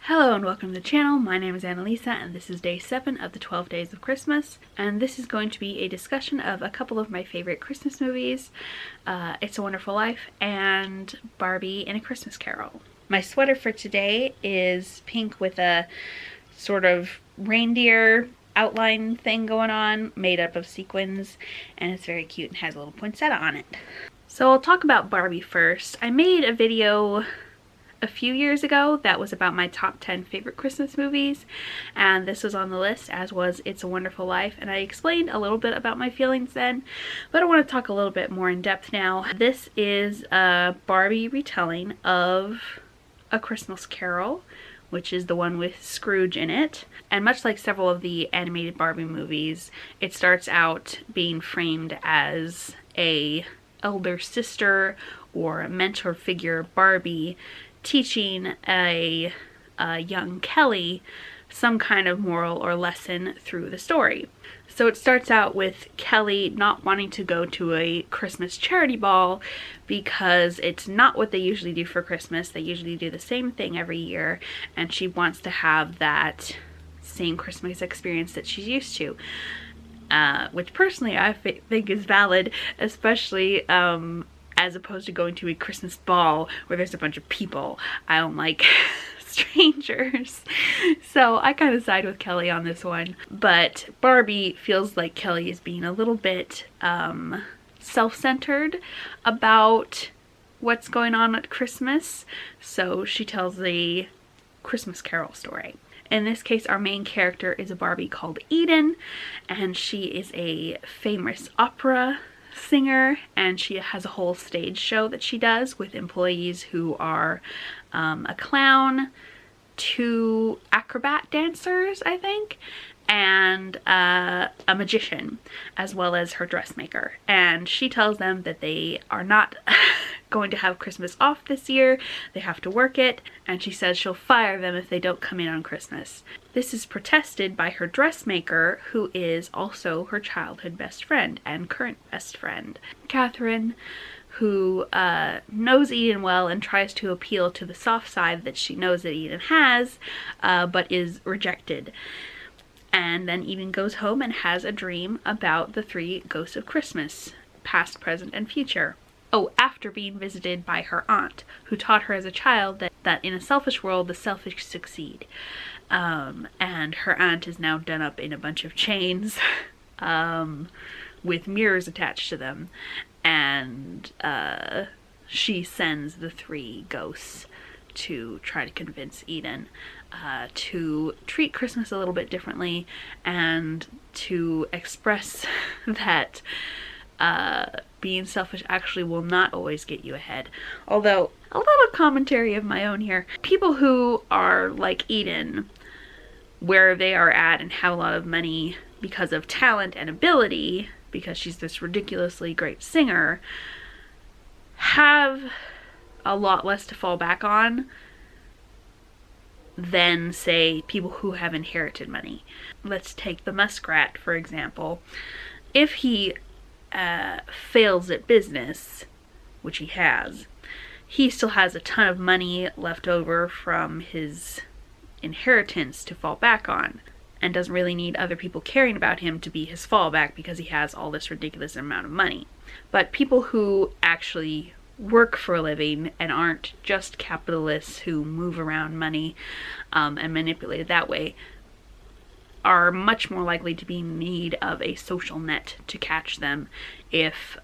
Hello and welcome to the channel. My name is Annalisa and this is day 7 of the 12 days of Christmas, and this is going to be a discussion of a couple of my favorite Christmas movies, It's a Wonderful Life and Barbie and A Christmas Carol. My sweater for today is pink with a sort of reindeer outline thing going on, made up of sequins, and it's very cute and has a little poinsettia on it. So I'll talk about Barbie first. I made a video a few years ago that was about my top 10 favorite Christmas movies, and this was on the list, as was It's a Wonderful Life, and I explained a little bit about my feelings then, but I want to talk a little bit more in depth now. This is a Barbie retelling of A Christmas Carol, which is the one with Scrooge in it, and much like several of the animated Barbie movies, it starts out being framed as a elder sister or a mentor figure Barbie teaching a young Kelly some kind of moral or lesson through the story. So it starts out with Kelly not wanting to go to a Christmas charity ball because it's not what they usually do for Christmas. They usually do the same thing every year, and she wants to have that same Christmas experience that she's used to. Which personally I think is valid, especially as opposed to going to a Christmas ball where there's a bunch of people. I don't like strangers. So I kind of side with Kelly on this one. But Barbie feels like Kelly is being a little bit self-centered about what's going on at Christmas. So she tells the Christmas Carol story. In this case, our main character is a Barbie called Eden, and she is a famous opera singer, and she has a whole stage show that she does with employees who are a clown, 2 acrobat dancers, I think, and a magician, as well as her dressmaker. And she tells them that they are not going to have Christmas off this year. They have to work it, and she says she'll fire them if they don't come in on Christmas. This is protested by her dressmaker, who is also her childhood best friend and current best friend, Catherine, who knows Eden well and tries to appeal to the soft side that she knows that Eden has, but is rejected. And then Eden goes home and has a dream about the 3 ghosts of Christmas, past, present, and future. Oh, after being visited by her aunt, who taught her as a child that in a selfish world, the selfish succeed. And her aunt is now done up in a bunch of chains with mirrors attached to them. And she sends the 3 ghosts to try to convince Eden to treat Christmas a little bit differently, and to express that being selfish actually will not always get you ahead. Although, a little commentary of my own here. People who are like Eden, where they are at and have a lot of money because of talent and ability, because she's this ridiculously great singer, have a lot less to fall back on than, say, people who have inherited money. Let's take the muskrat, for example. If he fails at business, which he has, he still has a ton of money left over from his inheritance to fall back on, and doesn't really need other people caring about him to be his fallback because he has all this ridiculous amount of money. But people who actually work for a living and aren't just capitalists who move around money and manipulate it that way are much more likely to be in need of a social net to catch them if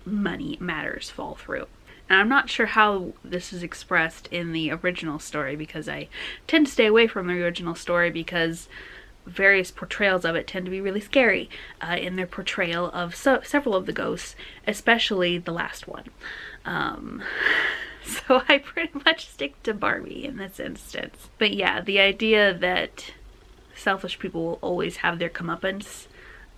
money matters fall through. And I'm not sure how this is expressed in the original story, because I tend to stay away from the original story because various portrayals of it tend to be really scary in their portrayal of several of the ghosts, especially the last one. So I pretty much stick to Barbie in this instance. But yeah, the idea that selfish people will always have their comeuppance,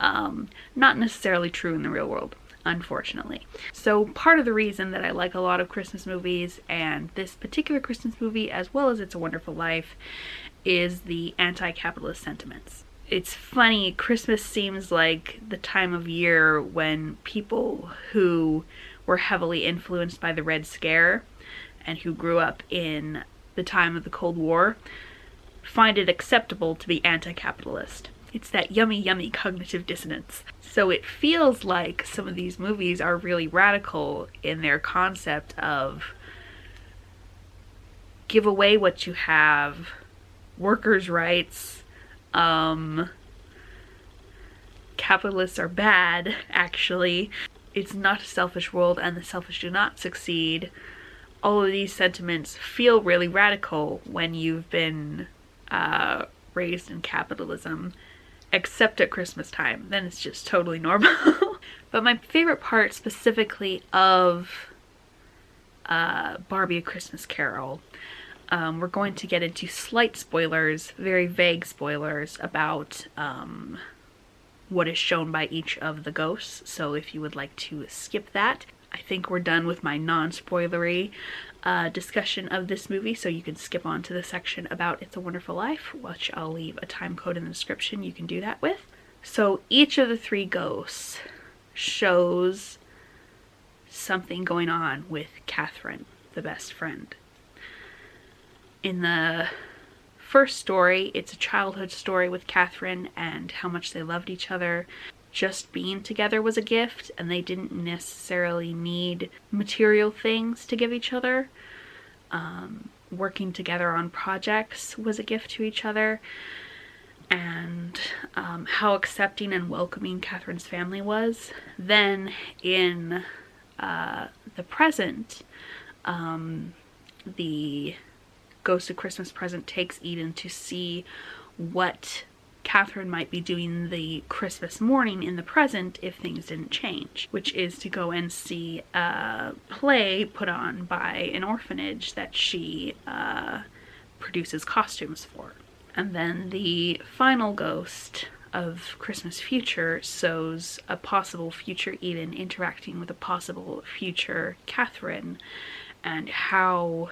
not necessarily true in the real world, unfortunately. So part of the reason that I like a lot of Christmas movies, and this particular Christmas movie as well as It's a Wonderful Life, is the anti-capitalist sentiments. It's funny, Christmas seems like the time of year when people who were heavily influenced by the Red Scare and who grew up in the time of the Cold War, find it acceptable to be anti-capitalist. It's that yummy, yummy cognitive dissonance. So it feels like some of these movies are really radical in their concept of give away what you have, workers' rights, capitalists are bad, actually. It's not a selfish world and the selfish do not succeed. All of these sentiments feel really radical when you've been raised in capitalism, except at Christmas time. Then it's just totally normal. But my favorite part specifically of Barbie: A Christmas Carol, we're going to get into slight spoilers, very vague spoilers about what is shown by each of the ghosts. So if you would like to skip that, I think we're done with my non-spoilery discussion of this movie, so you can skip on to the section about It's a Wonderful Life, which I'll leave a time code in the description you can do that with. So each of the three ghosts shows something going on with Catherine, the best friend. In the first story, it's a childhood story with Catherine and how much they loved each other. Just being together was a gift, and they didn't necessarily need material things to give each other. Working together on projects was a gift to each other, and how accepting and welcoming Catherine's family was. Then in the present, the Ghost of Christmas Present takes Eden to see what Catherine might be doing the Christmas morning in the present if things didn't change, which is to go and see a play put on by an orphanage that she produces costumes for. And then the final ghost of Christmas Future shows a possible future Eden interacting with a possible future Catherine, and how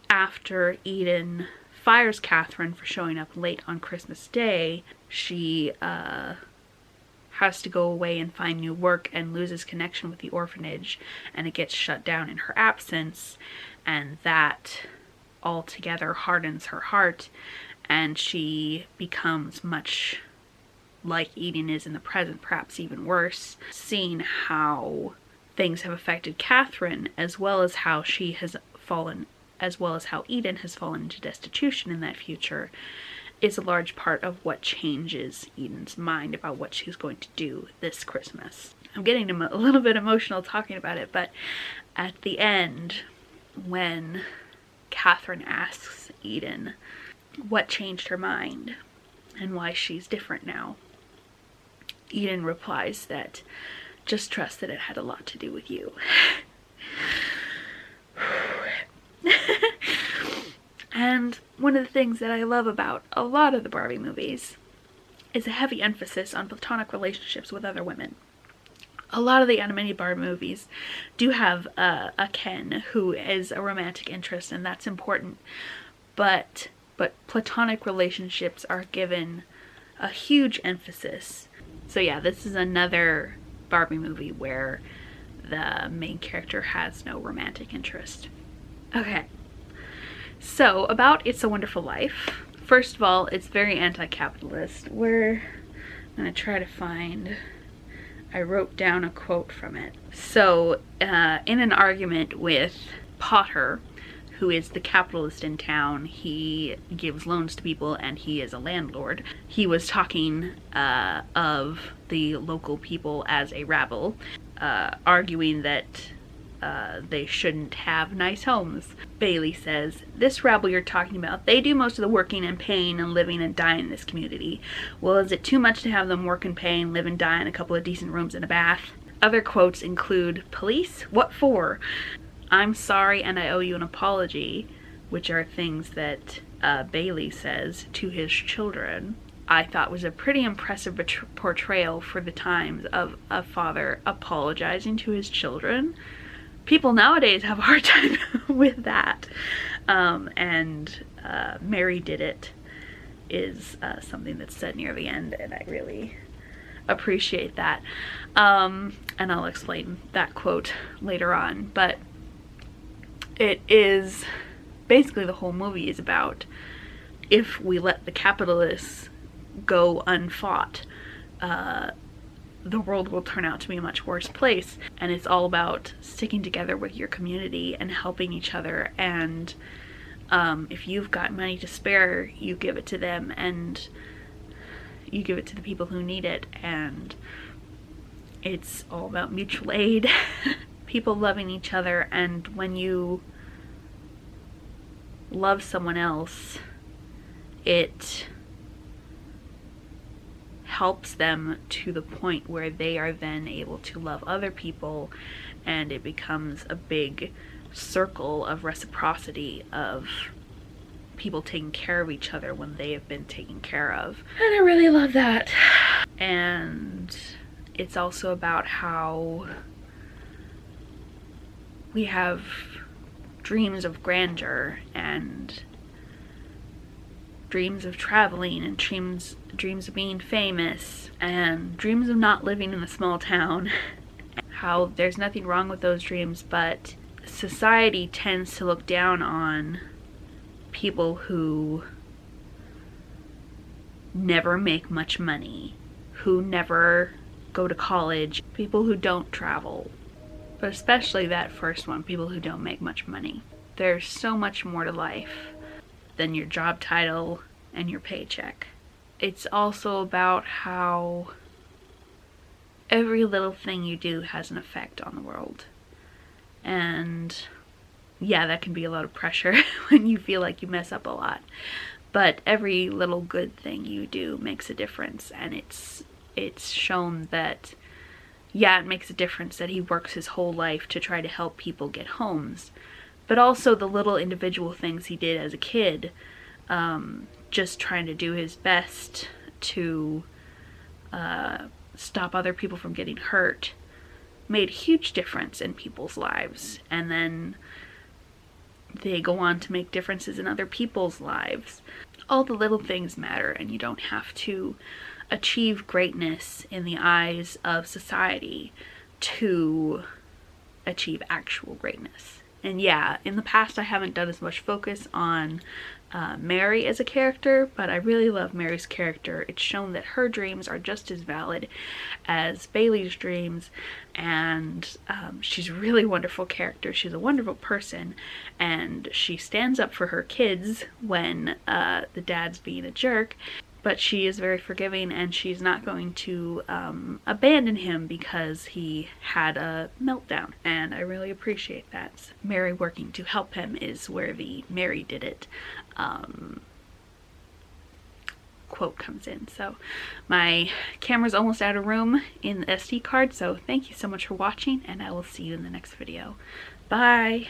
after Eden fires Catherine for showing up late on Christmas Day, she has to go away and find new work and loses connection with the orphanage, and it gets shut down in her absence, and that altogether hardens her heart, and she becomes much like Eden is in the present, perhaps even worse. Seeing how things have affected Catherine, as well as how she has fallen, as well as how Eden has fallen into destitution in that future, is a large part of what changes Eden's mind about what she's going to do this Christmas. I'm getting a little bit emotional talking about it, but at the end, when Catherine asks Eden what changed her mind and why she's different now, Eden replies that just trust that it had a lot to do with you. And one of the things that I love about a lot of the Barbie movies is a heavy emphasis on platonic relationships with other women. A lot of the animated Barbie movies do have a Ken who is a romantic interest, and that's important. But platonic relationships are given a huge emphasis. So yeah, this is another Barbie movie where the main character has no romantic interest. Okay, so about It's a Wonderful Life. First of all, it's very anti-capitalist. I'm gonna try to find, I wrote down a quote from it. So in an argument with Potter, who is the capitalist in town, he gives loans to people and he is a landlord. He was talking of the local people as a rabble, arguing that they shouldn't have nice homes. Bailey says, "This rabble you're talking about, they do most of the working and paying and living and dying in this community. Well, is it too much to have them work and pay and live and die in a couple of decent rooms and a bath?" Other quotes include, "Police? What for? I'm sorry and I owe you an apology," which are things that Bailey says to his children. I thought was a pretty impressive portrayal for the times of a father apologizing to his children. People nowadays have a hard time with that. And Mary Did It is something that's said near the end, and I really appreciate that. And I'll explain that quote later on, but it is basically the whole movie is about, if we let the capitalists go unfought, the world will turn out to be a much worse place. And it's all about sticking together with your community and helping each other, and if you've got money to spare, you give it to them, and you give it to the people who need it. And it's all about mutual aid, people loving each other. And when you love someone else, it helps them to the point where they are then able to love other people, and it becomes a big circle of reciprocity, of people taking care of each other when they have been taken care of. And I really love that. And it's also about how we have dreams of grandeur, and dreams of traveling, and dreams of being famous, and dreams of not living in a small town. How there's nothing wrong with those dreams, but society tends to look down on people who never make much money, who never go to college, people who don't travel, but especially that first one, people who don't make much money. There's so much more to life than your job title and your paycheck. It's also about how every little thing you do has an effect on the world. And yeah, that can be a lot of pressure when you feel like you mess up a lot. But every little good thing you do makes a difference, and it's shown that, yeah, it makes a difference that he works his whole life to try to help people get homes. But also the little individual things he did as a kid, just trying to do his best to stop other people from getting hurt, made a huge difference in people's lives. And then they go on to make differences in other people's lives. All the little things matter, and you don't have to achieve greatness in the eyes of society to achieve actual greatness. And yeah, in the past I haven't done as much focus on Mary as a character, but I really love Mary's character. It's shown that her dreams are just as valid as Bailey's dreams, and she's a really wonderful character. She's a wonderful person, and she stands up for her kids when the dad's being a jerk, but she is very forgiving, and she's not going to abandon him because he had a meltdown. And I really appreciate that. Mary working to help him is where the Mary did it quote comes in. So my camera's almost out of room in the SD card, so thank you so much for watching, and I will see you in the next video. Bye!